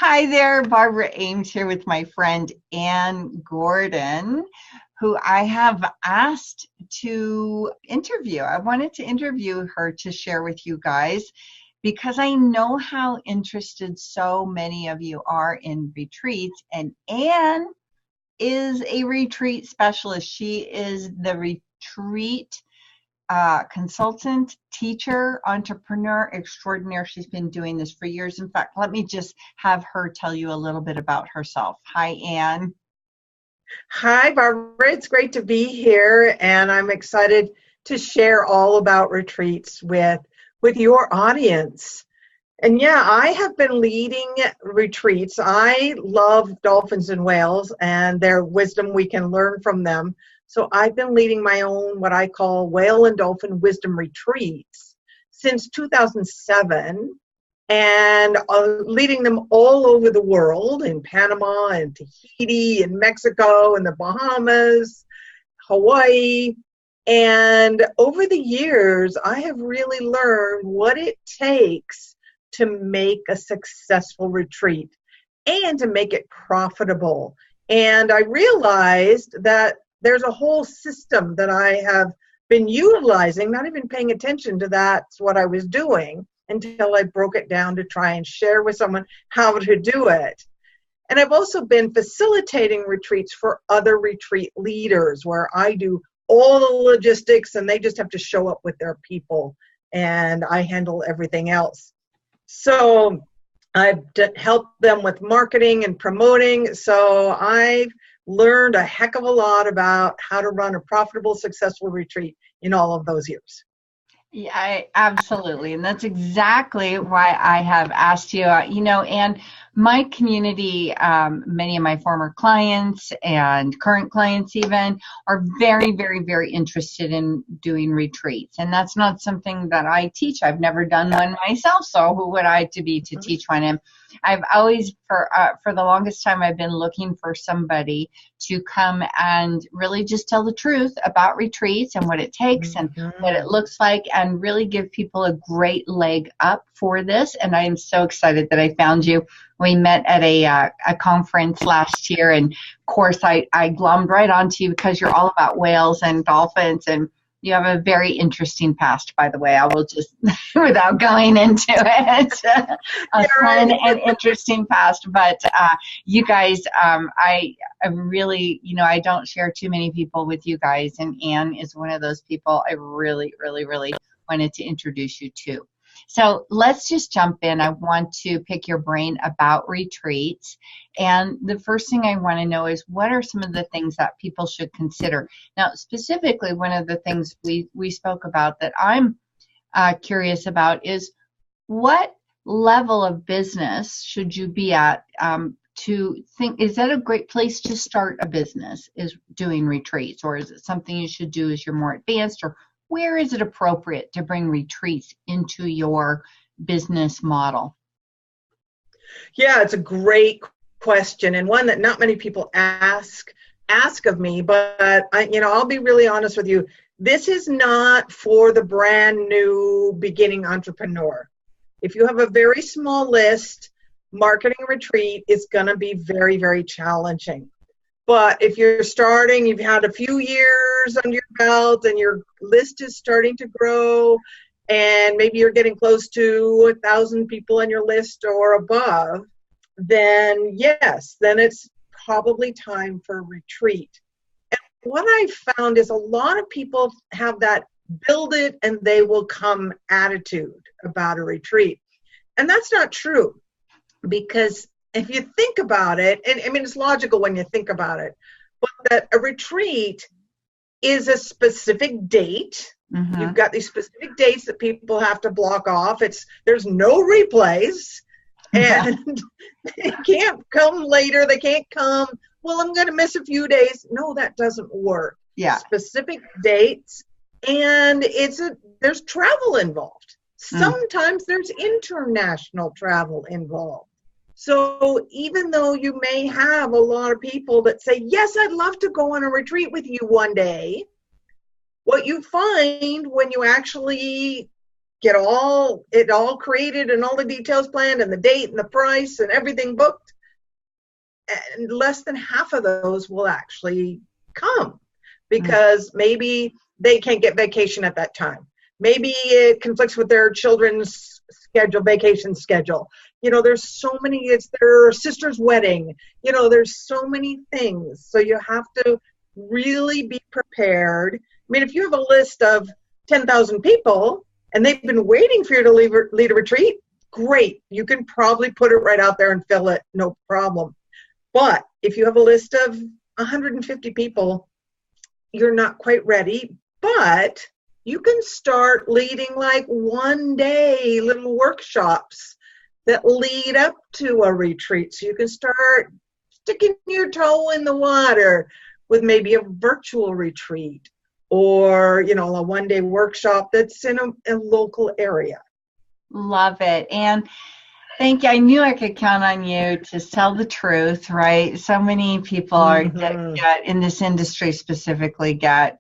Hi there, Barbara Ames here with my friend Ann Gordon, who I have asked to interview. I wanted to interview her to share with you guys because I know how interested so many of you are in retreats, and Ann is a retreat specialist. She is the retreat consultant, teacher, entrepreneur extraordinaire. She's been doing this for years. In fact, let me just have her tell you a little bit about herself. Hi, Ann. Hi, Barbara. It's great to be here, and I'm excited to share all about retreats with your audience. And yeah, I have been leading retreats. I love dolphins and whales and their wisdom. We can learn from them. So I've been leading my own, what I call whale and dolphin wisdom retreats since 2007, and leading them all over the world, in Panama and Tahiti and Mexico and the Bahamas, Hawaii. And over the years, I have really learned what it takes to make a successful retreat and to make it profitable. And I realized that there's a whole system that I have been utilizing, not even paying attention to that's what I was doing, until I broke it down to try and share with someone how to do it. And I've also been facilitating retreats for other retreat leaders where I do all the logistics and they just have to show up with their people and I handle everything else. So I've helped them with marketing and promoting. So I've learned a heck of a lot about how to run a profitable, successful retreat in all of those years. Yeah, absolutely. And that's exactly why I have asked you, and my community, many of my former clients and current clients even are very, very, very interested in doing retreats. And that's not something that I teach. I've never done one myself. So who would I to be to teach one? And I've always, for the longest time, I've been looking for somebody to come and really just tell the truth about retreats and what it takes and what it looks like, and really give people a great leg up for this. And I am so excited that I found you. We met at a conference last year, and of course I glommed right onto you because you're all about whales and dolphins, and you have a very interesting past, by the way. I will just, without going into it, a fun and interesting past. But you guys, I really, I don't share too many people with you guys, and Ann is one of those people I really, really, really wanted to introduce you to. So let's just jump in. I want to pick your brain about retreats. And the first thing I want to know is, what are some of the things that people should consider? Now, specifically, one of the things we spoke about that I'm curious about is, what level of business should you be at to think, is that a great place to start a business, is doing retreats? Or is it something you should do as you're more advanced? Or where is it appropriate to bring retreats into your business model? Yeah, it's a great question, and one that not many people ask of me, but I'll be really honest with you. This is not for the brand new beginning entrepreneur. If you have a very small list, marketing a retreat is going to be very, very challenging. But if you're starting, you've had a few years under your belt and your list is starting to grow, and maybe you're getting close to 1,000 people on your list or above, then yes, then it's probably time for a retreat. And what I've found is a lot of people have that build it and they will come attitude about a retreat. And that's not true, because if you think about it, and I mean, it's logical when you think about it, but that a retreat is a specific date. You've got these specific dates that people have to block off. There's no replays, and they can't come later. They can't come, well, I'm going to miss a few days. No, that doesn't work. Yeah. Specific dates, and there's travel involved. Sometimes there's international travel involved. So even though you may have a lot of people that say, yes, I'd love to go on a retreat with you one day, what you find when you actually get it all created and all the details planned and the date and the price and everything booked. And less than half of those will actually come because maybe they can't get vacation at that time. Maybe it conflicts with their children's vacation schedule. There's so many, it's their sister's wedding. There's so many things. So you have to really be prepared. I mean, if you have a list of 10,000 people and they've been waiting for you to lead a retreat, great. You can probably put it right out there and fill it, no problem. But if you have a list of 150 people, you're not quite ready, but you can start leading like 1-day little workshops that lead up to a retreat. So you can start sticking your toe in the water with maybe a virtual retreat or, a 1-day workshop that's in a local area. Love it. And thank you. I knew I could count on you to tell the truth, right? So many people are get in this industry specifically get,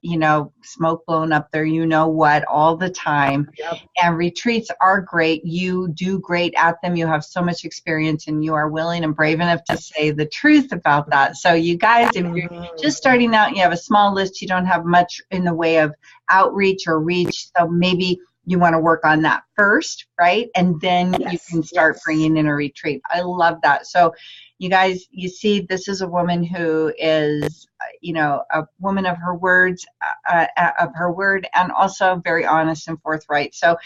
smoke blown up there, what, all the time. Yep. And retreats are great. You do great at them. You have so much experience and you are willing and brave enough to say the truth about that. So you guys, if you're just starting out, you have a small list, you don't have much in the way of outreach or reach. So maybe you want to work on that first, right? And then you can start bringing in a retreat. I love that. So you guys, you see, this is a woman who is, a woman of her words, and also very honest and forthright. So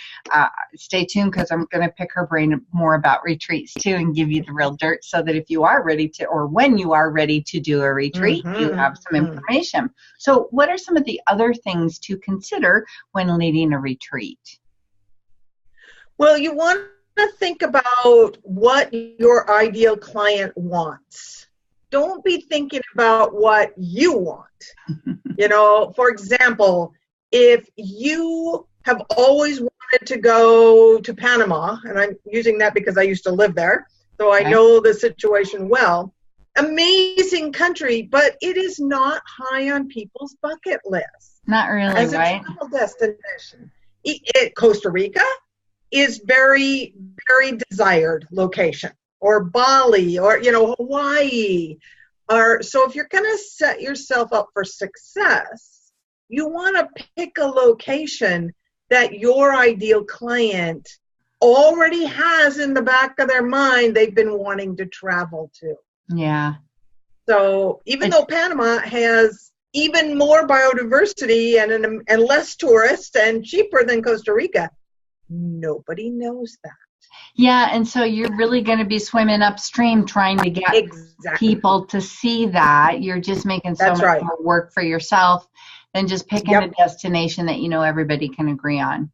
stay tuned because I'm going to pick her brain more about retreats too and give you the real dirt so that if you are ready to, or when you are ready to do a retreat, you have some information. So what are some of the other things to consider when leading a retreat? Well, you want to think about what your ideal client wants. Don't be thinking about what you want. For example, if you have always wanted to go to Panama, and I'm using that because I used to live there, so I know the situation well. Amazing country, but it is not high on people's bucket list. Not really, as a right? travel destination. Costa Rica is very, very desired location, or Bali, or Hawaii. So if you're going to set yourself up for success, you want to pick a location that your ideal client already has in the back of their mind they've been wanting to travel to. Yeah. So even though Panama has even more biodiversity and less tourists and cheaper than Costa Rica, nobody knows that. Yeah, and so you're really going to be swimming upstream trying to get people to see that. You're just making so much more work for yourself than just picking a destination that everybody can agree on.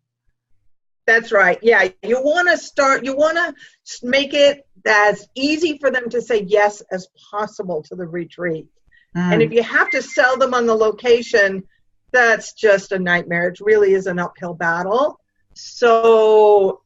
That's right. Yeah, you want to make it as easy for them to say yes as possible to the retreat. And if you have to sell them on the location, that's just a nightmare. It really is an uphill battle. So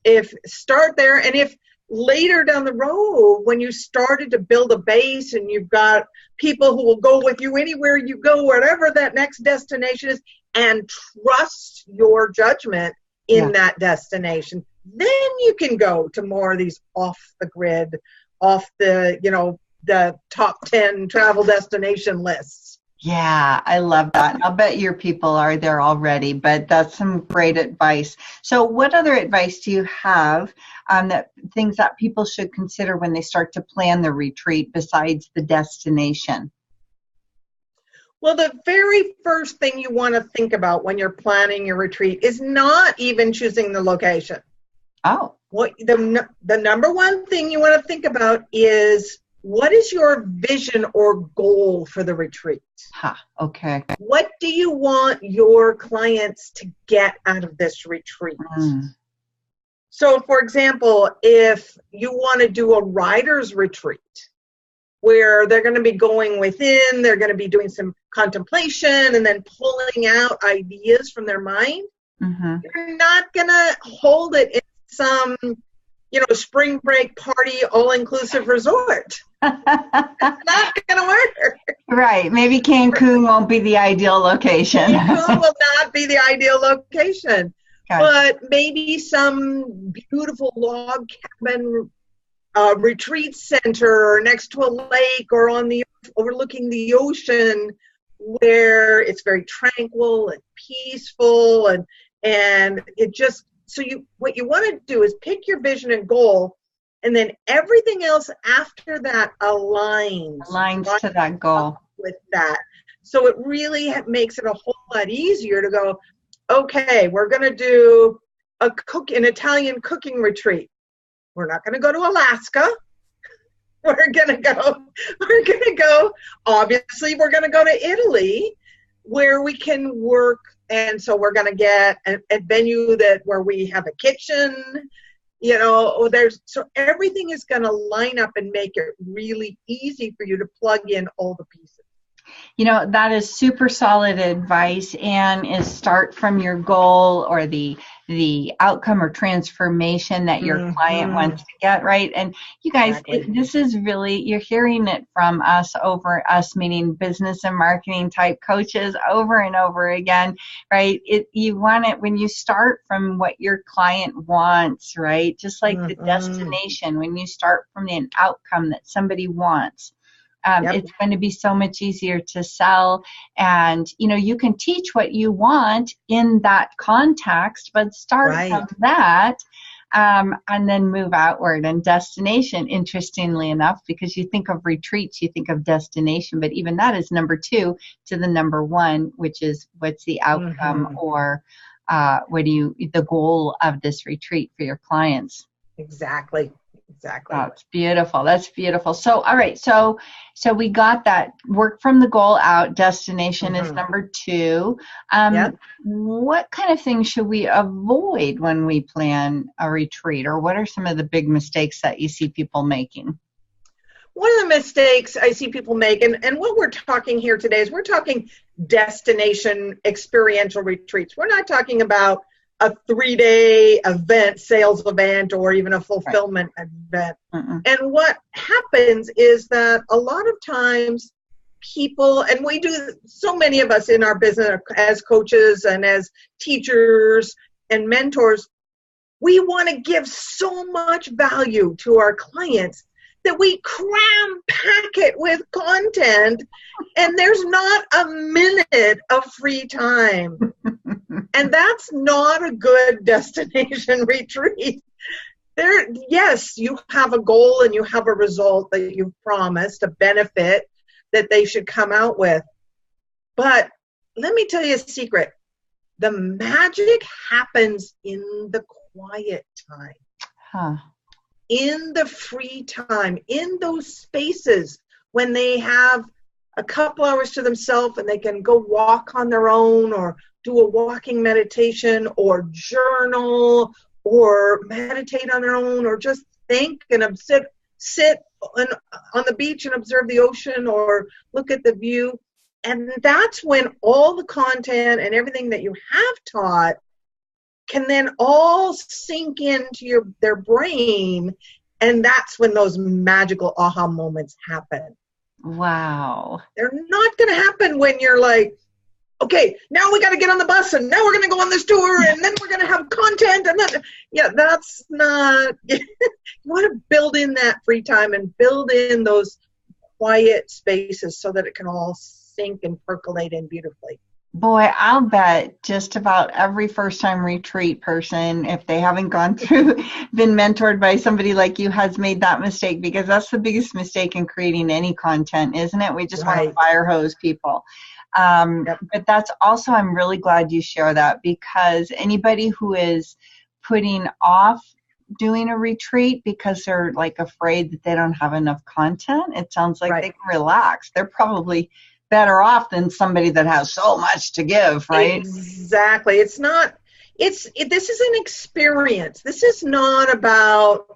start there, and if later down the road, when you started to build a base and you've got people who will go with you anywhere you go, whatever that next destination is, and trust your judgment in that destination, then you can go to more of these off the grid, off the, the top 10 travel destination lists. Yeah, I love that. I'll bet your people are there already, but that's some great advice. So what other advice do you have that things that people should consider when they start to plan the retreat besides the destination? Well, the very first thing you want to think about when you're planning your retreat is not even choosing the location. Oh. What the number one thing you want to think about is, what is your vision or goal for the retreat? Okay. What do you want your clients to get out of this retreat? So, for example, if you want to do a writer's retreat, where they're going to be going within, they're going to be doing some contemplation and then pulling out ideas from their mind, you're not going to hold it in some, spring break party, all-inclusive resort. It's not going to work. Right. Maybe Cancun won't be the ideal location. Cancun will not be the ideal location. Gotcha. but maybe some beautiful log cabin retreat center next to a lake or overlooking the ocean, where it's very tranquil and peaceful, and it just, so what you want to do is pick your vision and goal, and then everything else after that aligns to that goal with that. So it really makes it a whole lot easier to go, okay, we're going to do an Italian cooking retreat. We're not going to go to Alaska. We're going to go, obviously, we're going to go to Italy, where we can work. And so we're going to get a venue where we have a kitchen, so everything is going to line up and make it really easy for you to plug in all the pieces. That is super solid advice, and is start from your goal or the outcome or transformation that your client wants to get, right? And you guys, this is really, you're hearing it from us meaning business and marketing type coaches over and over again, right? You want it when you start from what your client wants, right? Just like the destination, when you start from an outcome that somebody wants. It's going to be so much easier to sell, and you can teach what you want in that context, but start from that and then move outward. And destination, interestingly enough, because you think of retreats, you think of destination, but even that is number 2 to the number 1, which is what's the outcome or the goal of this retreat for your clients. Exactly. That's beautiful. So, all right. So we got that. Work from the goal out. Destination is number 2. What kind of things should we avoid when we plan a retreat, or what are some of the big mistakes that you see people making? One of the mistakes I see people make, and what we're talking here today is we're talking destination experiential retreats. We're not talking about a 3-day event, sales event, or even a fulfillment event. And what happens is that a lot of times people, and we do, so many of us in our business as coaches and as teachers and mentors, we want to give so much value to our clients that we pack it with content, and there's not a minute of free time. And that's not a good destination retreat. Yes, you have a goal and you have a result that you've promised, a benefit that they should come out with. But let me tell you a secret. The magic happens in the quiet time. In the free time, in those spaces when they have a couple hours to themselves and they can go walk on their own, or do a walking meditation, or journal, or meditate on their own, or just think and sit on the beach and observe the ocean, or look at the view. And that's when all the content and everything that you have taught can then all sink into their brain, and that's when those magical aha moments happen. Wow. They're not going to happen when you're like, okay, now we got to get on the bus, and now we're going to go on this tour, and then we're going to have content, and then, that's not, you want to build in that free time and build in those quiet spaces so that it can all sink and percolate in beautifully. Boy, I'll bet just about every first-time retreat person, if they haven't been mentored by somebody like you, has made that mistake, because that's the biggest mistake in creating any content, isn't it? We just want to fire hose people. But that's also, I'm really glad you share that, because anybody who is putting off doing a retreat because they're like afraid that they don't have enough content, it sounds like they can relax. They're probably better off than somebody that has so much to give, right? Exactly. This is an experience. This is not about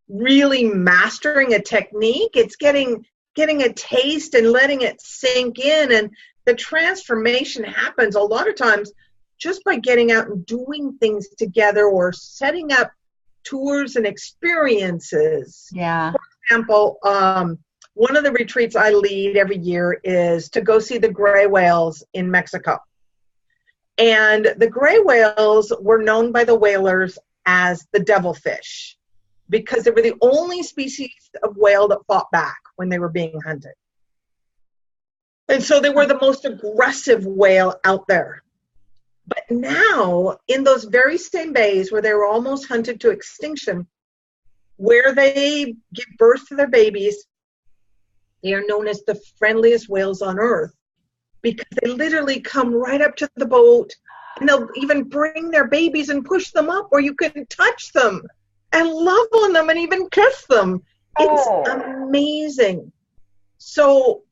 really mastering a technique. It's getting a taste and letting it sink in. And the transformation happens a lot of times just by getting out and doing things together, or setting up tours and experiences. Yeah. For example, one of the retreats I lead every year is to go see the gray whales in Mexico. And the gray whales were known by the whalers as the devilfish because they were the only species of whale that fought back when they were being hunted. And so they were the most aggressive whale out there. But now, in those very same bays where they were almost hunted to extinction, where they give birth to their babies, they are known as the friendliest whales on earth because they literally come right up to the boat, and they'll even bring their babies and push them up where you can touch them and love on them and even kiss them. It's amazing. So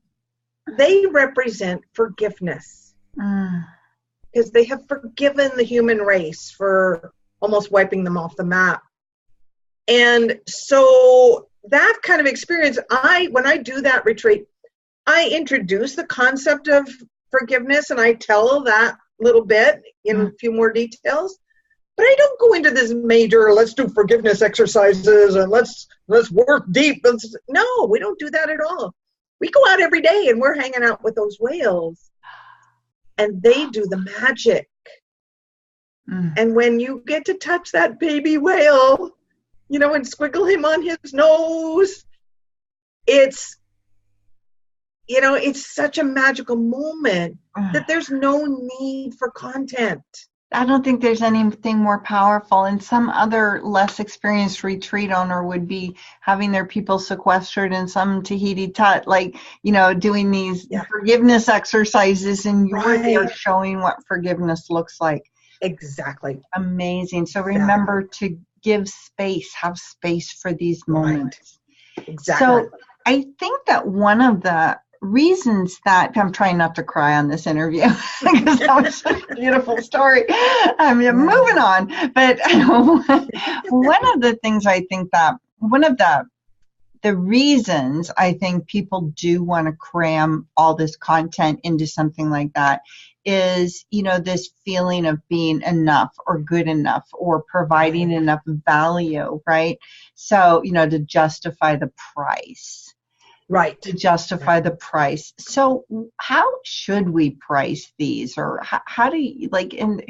they represent forgiveness because they have forgiven the human race for almost wiping them off the map. And so that kind of experience, when I do that retreat, I introduce the concept of forgiveness and I tell that little bit in a few more details. But I don't go into this major, let's do forgiveness exercises and let's work deep. No, we don't do that at all. We go out every day and we're hanging out with those whales and they do the magic. And when you get to touch that baby whale, and squiggle him on his nose, it's such a magical moment that there's no need for content. I don't think there's anything more powerful. And some other less experienced retreat owner would be having their people sequestered in some Tahiti hut, doing these forgiveness exercises, and you're there showing what forgiveness looks like. Exactly. Amazing. So remember to give space, have space for these moments. Right. Exactly. So I think that one of the reasons that I'm trying not to cry on this interview because that was such a beautiful story. I'm moving on, but one of the things I think that one of the reasons I think people do want to cram all this content into something like that is, this feeling of being enough or good enough or providing enough value, right? So, to justify the price. Right. To justify the price. So how should we price these, or how do you even,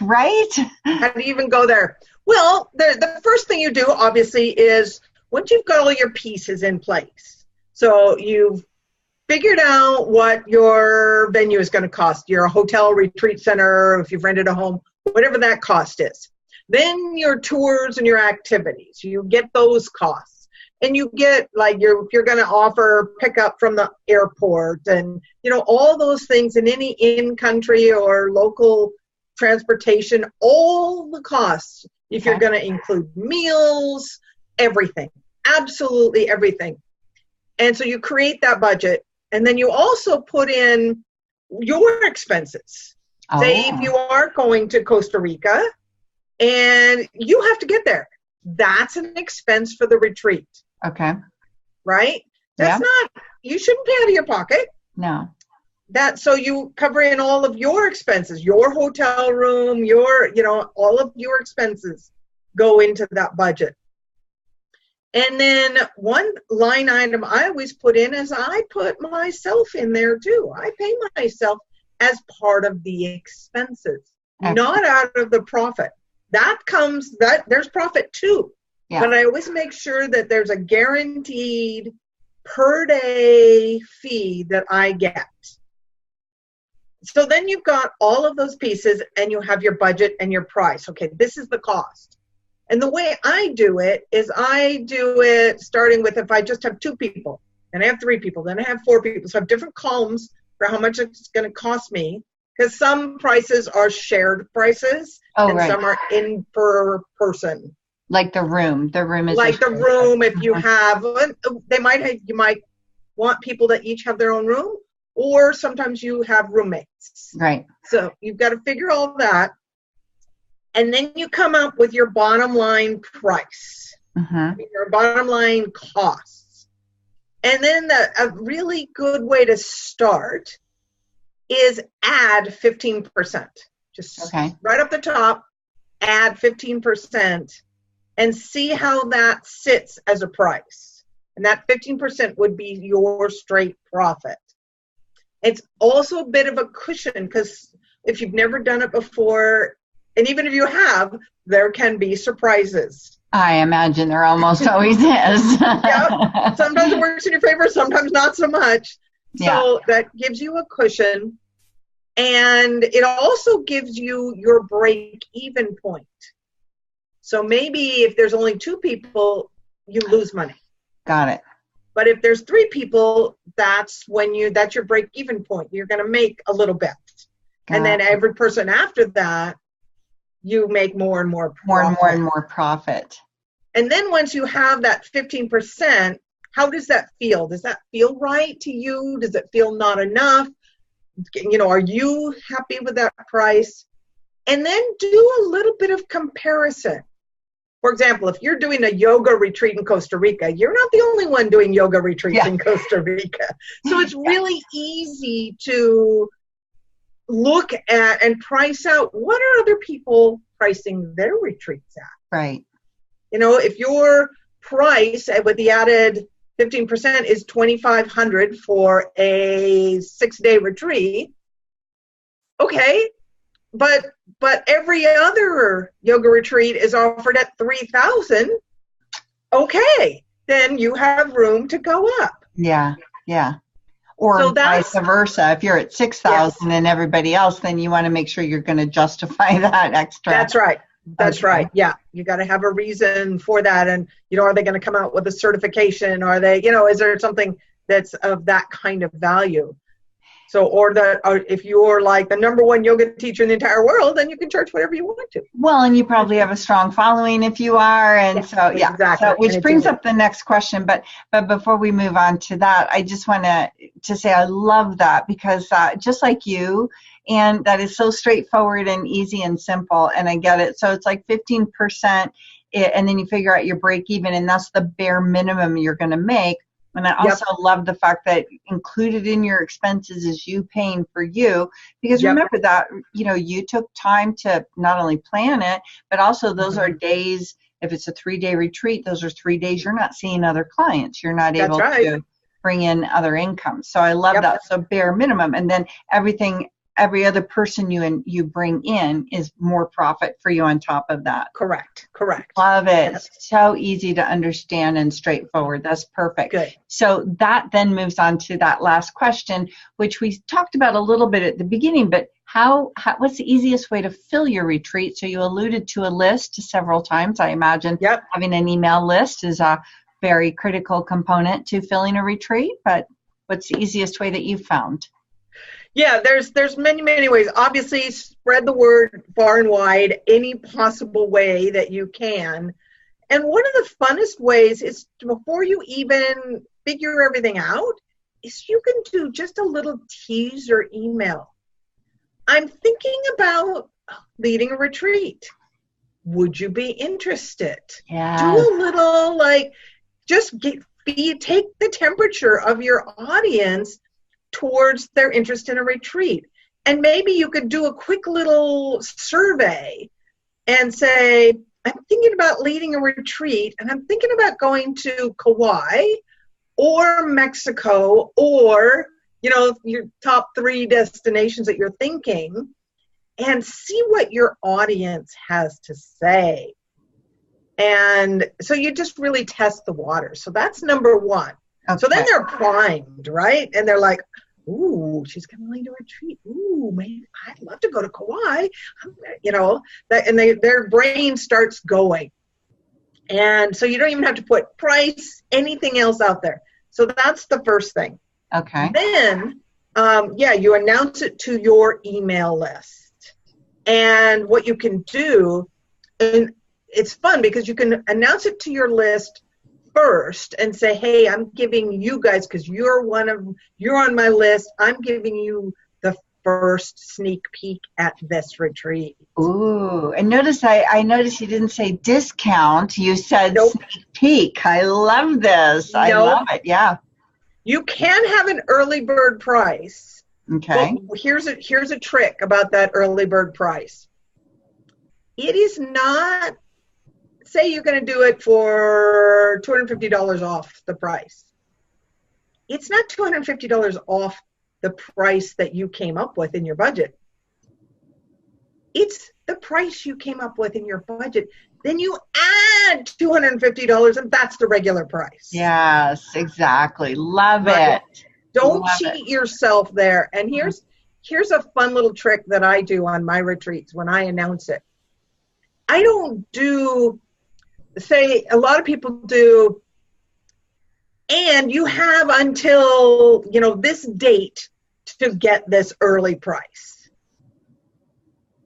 right? How do you even go there? Well, the first thing you do, obviously, is once you've got all your pieces in place, so you've figured out what your venue is going to cost, your hotel, retreat center, if you've rented a home, whatever that cost is. Then your tours and your activities, you get those costs. And you get, if you're going to offer pickup from the airport and, all those things in any in-country or local transportation, all the costs, if you're going to include meals, everything, absolutely everything. And so you create that budget, and then you also put in your expenses. Say if you are going to Costa Rica and you have to get there, that's an expense for the retreat. Okay. Right? That's you shouldn't pay out of your pocket. No. So you cover in all of your expenses, your hotel room, all of your expenses go into that budget. And then one line item I always put in is I put myself in there too. I pay myself as part of the expenses, not out of the profit. There's profit too. Yeah. But I always make sure that there's a guaranteed per day fee that I get. So then you've got all of those pieces and you have your budget and your price. Okay, this is the cost. And the way I do it is I do it starting with if I just have 2 people, then I have 3 people, then I have 4 people. So I have different columns for how much it's going to cost me, because some prices are shared prices and some are in per person. Like the room is like the room. If you have, you might want people that each have their own room, or sometimes you have roommates. Right. So you've got to figure all that, and then you come up with your bottom line price, your bottom line costs, and then a really good way to start is add 15%. Just right up the top, add 15%. And see how that sits as a price. And that 15% would be your straight profit. It's also a bit of a cushion because if you've never done it before, and even if you have, there can be surprises. I imagine there almost always is. Yep. Sometimes it works in your favor, sometimes not so much. So that gives you a cushion. And it also gives you your break-even point. So maybe if there's only 2 people, you lose money. Got it. But if there's 3 people, that's your break-even point. You're going to make a little bit. And then every person after that, you make more and more profit. And then once you have that 15%, how does that feel? Does that feel right to you? Does it feel not enough? Are you happy with that price? And then do a little bit of comparison. For example, if you're doing a yoga retreat in Costa Rica, you're not the only one doing yoga retreats in Costa Rica. So it's really easy to look at and price out what are other people pricing their retreats at. Right. If your price with the added 15% is $2,500 for a 6-day retreat, okay, but every other yoga retreat is offered at $3,000. Okay, then you have room to go up. Yeah. Or vice versa. If you're at 6,000 and everybody else, then you want to make sure you're going to justify that extra. That's right. That's right. Yeah. You got to have a reason for that. And, are they going to come out with a certification? Are they, is there something that's of that kind of value? So, or if you're like the #1 yoga teacher in the entire world, then you can charge whatever you want to. Well, and you probably have a strong following if you are. And exactly. So, which brings up the next question. But before we move on to that, I just want to say I love that because just like you, and that is so straightforward and easy and simple, and I get it. So it's like 15%, and then you figure out your break even, and that's the bare minimum you're going to make. And I also love the fact that included in your expenses is you paying for you, because remember that, you took time to not only plan it, but also those are days, if it's a 3-day retreat, those are 3 days you're not seeing other clients. You're not able to bring in other income. So I love that. So bare minimum. And then every other person you bring in is more profit for you on top of that. Correct. Love it. Yes. So easy to understand and straightforward. That's perfect. Good. So that then moves on to that last question, which we talked about a little bit at the beginning, but what's the easiest way to fill your retreat? So you alluded to a list several times. I imagine having an email list is a very critical component to filling a retreat, but what's the easiest way that you've found? Yeah, there's many ways. Obviously, spread the word far and wide, any possible way that you can. And one of the funnest ways is, before you even figure everything out, is you can do just a little teaser email. I'm thinking about leading a retreat. Would you be interested? Yeah. Do a little, take the temperature of your audience towards their interest in a retreat. And maybe you could do a quick little survey and say, I'm thinking about leading a retreat, and I'm thinking about going to Kauai or Mexico or, your top 3 destinations that you're thinking, and see what your audience has to say. And so you just really test the water. So that's #1. Okay. So then they're primed, right? And they're like, ooh, she's going to lead a retreat. Ooh, man, I'd love to go to Kauai. Their brain starts going. And so you don't even have to put price, anything else out there. So that's the first thing. Okay. Then, you announce it to your email list. And what you can do, and it's fun because you can announce it to your list first and say, hey, I'm giving you guys, because you're on my list, I'm giving you the first sneak peek at this retreat. Ooh, and I noticed you didn't say discount, you said sneak peek. I love this. I love it. Yeah. You can have an early bird price. Okay. Well, here's a trick about that early bird price. It is not, say you're going to do it for $250 off the price. It's not $250 off the price that you came up with in your budget. It's the price you came up with in your budget. Then you add $250, and that's the regular price. Yes, exactly. Love it. Don't cheat yourself there. And here's a fun little trick that I do on my retreats when I announce it. I don't do, say, a lot of people do, and you have until, this date to get this early price.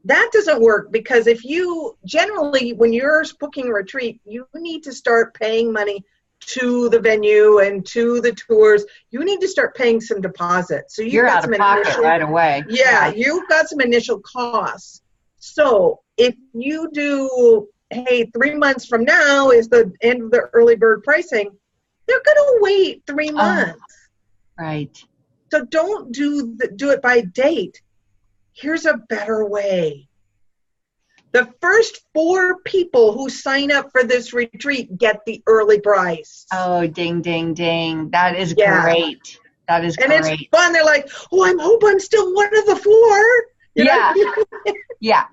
That doesn't work, because generally, when you're booking a retreat, you need to start paying money to the venue and to the tours. You need to start paying some deposits. So you're out of pocket right away. Yeah, you've got some initial costs. So if you do, hey, 3 months from now is the end of the early bird pricing, they're going to wait 3 months. Right. So don't do it by date. Here's a better way. The first 4 people who sign up for this retreat get the early price. Oh, ding, ding, ding. That is great. That is great. And it's fun. They're like, oh, I hope I'm still one of the 4. Yeah. Yeah.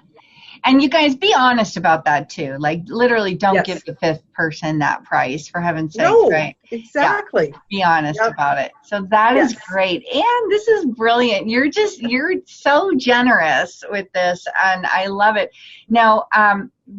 And you guys, be honest about that too. Like, literally, don't give the 5th person that price, for heaven's sake. No, right? exactly. Yeah. Be honest about it. So that is great. And this is brilliant. You're so generous with this, and I love it. Now,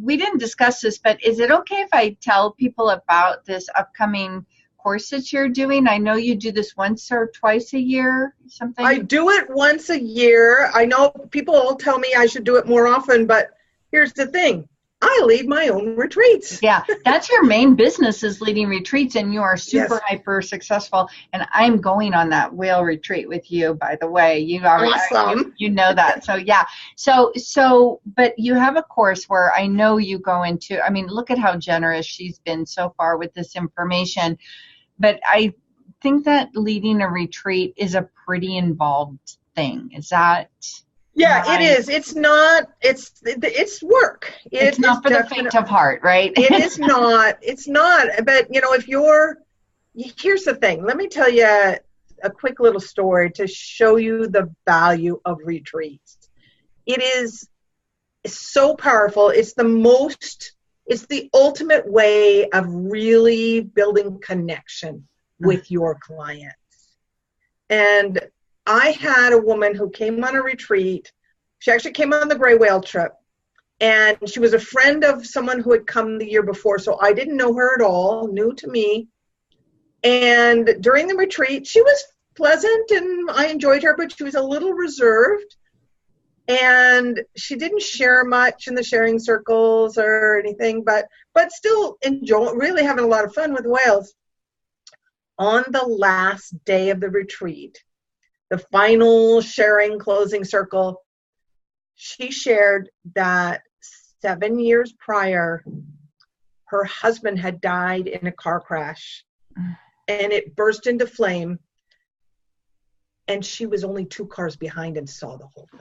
we didn't discuss this, but is it okay if I tell people about this upcoming course that you're doing? I know you do this once or twice a year, something. I do it once a year. I know people all tell me I should do it more often, but here's the thing. I lead my own retreats. Yeah, that's your main business, is leading retreats, and you are super hyper successful. And I'm going on that whale retreat with you, by the way. You already awesome. You know that. So yeah. So but you have a course where I know you go into, I mean, look at how generous she's been so far with this information. But I think that leading a retreat is a pretty involved thing. Is that? Yeah, right? It is. It's not. It's work. It's not for the faint of heart, right? It is not. It's not. But here's the thing. Let me tell you a quick little story to show you the value of retreats. It is so powerful. It's the ultimate way of really building connection with your clients. And I had a woman who came on a retreat. She actually came on the gray whale trip, and she was a friend of someone who had come the year before. So I didn't know her at all, new to me. And during the retreat, she was pleasant and I enjoyed her, but she was a little reserved. And she didn't share much in the sharing circles or anything, but still really having a lot of fun with whales. On the last day of the retreat, the final sharing closing circle, she shared that 7 years prior, her husband had died in a car crash, and it burst into flame, and she was only 2 cars behind and saw the whole thing.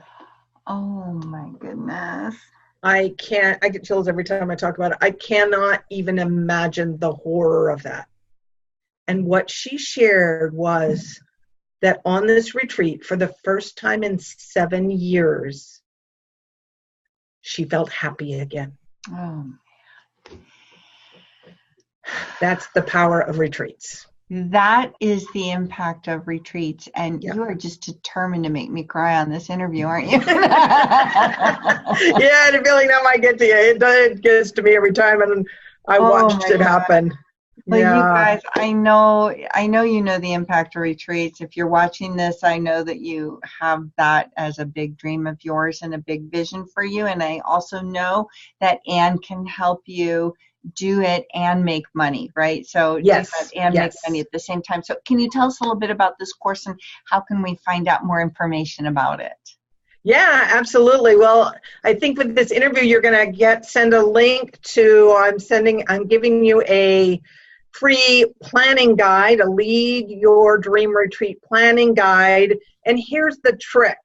Oh my goodness. I get chills every time I talk about it. I cannot even imagine the horror of that. And what she shared was that on this retreat, for the first time in 7 years, she felt happy again. Oh. That's the power of retreats. That is the impact of retreats, and you are just determined to make me cry on this interview, aren't you? Yeah, the feeling that might get to you. It gets to me every time, and I watched it happen. Well, you guys, I know you know the impact of retreats. If you're watching this, I know that you have that as a big dream of yours and a big vision for you, and I also know that Anne can help you do it and make money, right? So yes, do that and make money at the same time. So can you tell us a little bit about this course and how can we find out more information about it? Yeah, absolutely. Well, I think with this interview, you're going to send a link to, I'm giving you a free planning guide, a Lead Your Dream Retreat planning guide. And here's the trick.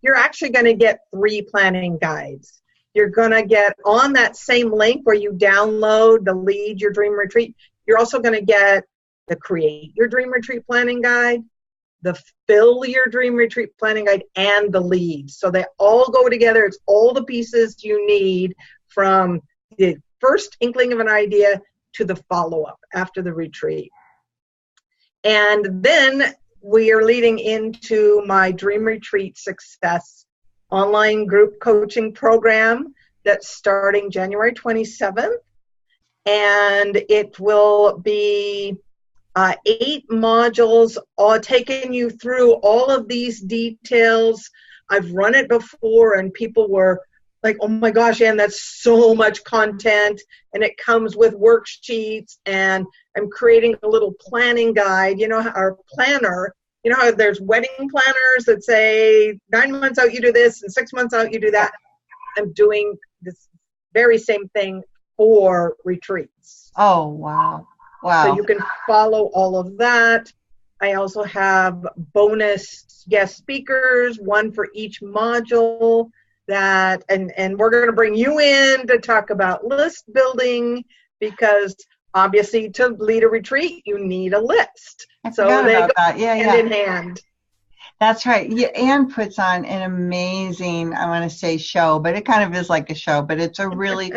You're actually going to get 3 planning guides. You're going to get on that same link where you download the Lead Your Dream Retreat. You're also going to get the Create Your Dream Retreat planning guide, the Fill Your Dream Retreat Planning Guide, and the lead. So they all go together. It's all the pieces you need from the first inkling of an idea to the follow-up after the retreat. And then we are leading into my Dream Retreat Success online group coaching program that's starting January 27th. And it will be 8 modules, all taking you through all of these details. I've run it before and people were like, oh my gosh, Ann, that's so much content. And it comes with worksheets, and I'm creating a little planning guide, our planner. You know how there's wedding planners that say 9 months out you do this and 6 months out you do that? I'm doing this very same thing for retreats. Oh, wow. Wow. So you can follow all of that. I also have bonus guest speakers, one for each module, and we're going to bring you in to talk about list building, because obviously to lead a retreat you need a list. So they go hand in hand. That's right. Yeah, Ann puts on an amazing, I want to say show, but it kind of is like a show, but it's a really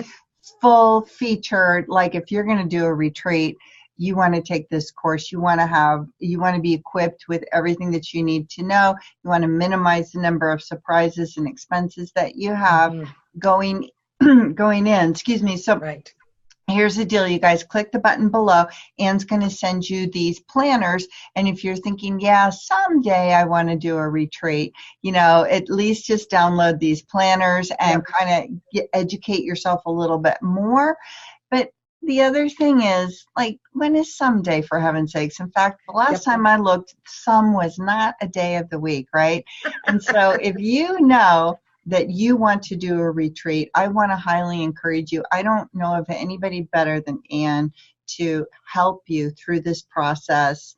full featured, like if you're going to do a retreat, you want to take this course, you want to be equipped with everything that you need to know. You want to minimize the number of surprises and expenses that you have going in. Excuse me. So right. Here's the deal, you guys. Click the button below. Ann's going to send you these planners. And if you're thinking, yeah, someday I want to do a retreat, at least just download these planners and kind of educate yourself a little bit more. But the other thing is, like, when is someday, for heaven's sakes? In fact, the last time I looked, some was not a day of the week, right? And so if you know that you want to do a retreat, I want to highly encourage you. I don't know of anybody better than Ann to help you through this process.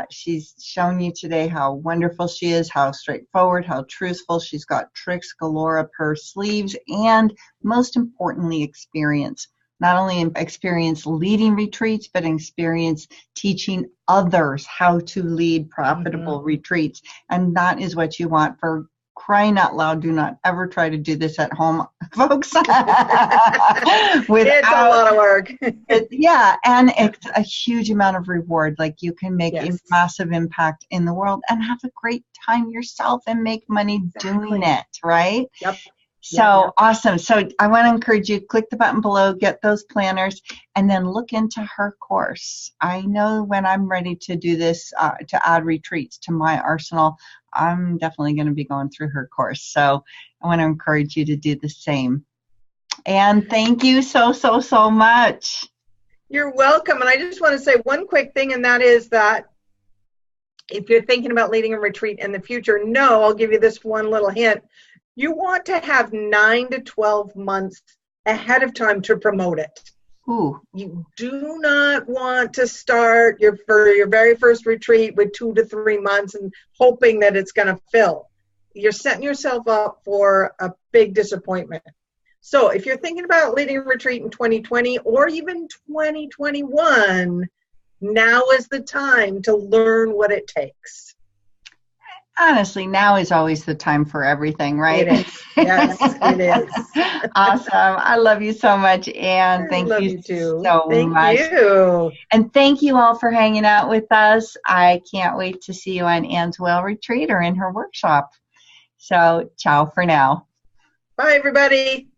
She's shown you today how wonderful she is, how straightforward, how truthful. She's got tricks galore up her sleeves, and most importantly, experience. Not only experience leading retreats, but experience teaching others how to lead profitable retreats. And that is what you want. For crying out loud, do not ever try to do this at home, folks. It's a lot of work. And it's a huge amount of reward. Like, you can make a massive impact in the world and have a great time yourself and make money doing it, right? Yep. So awesome. So I want to encourage you, click the button below, get those planners, and then look into her course. I know when I'm ready to do this, to add retreats to my arsenal, I'm definitely going to be going through her course. So I want to encourage you to do the same. And thank you so much. You're welcome. And I just want to say one quick thing, and that is that if you're thinking about leading a retreat in the future, I'll give you this one little hint. You want to have 9 to 12 months ahead of time to promote it. Ooh. You do not want to start your very first retreat with 2 to 3 months and hoping that it's going to fill. You're setting yourself up for a big disappointment. So if you're thinking about leading a retreat in 2020 or even 2021, now is the time to learn what it takes. Honestly, now is always the time for everything, right? It is. Yes, it is. Awesome. I love you so much, Ann. Thank you so much. Thank you. And thank you all for hanging out with us. I can't wait to see you on Ann's Whale Retreat or in her workshop. So, ciao for now. Bye, everybody.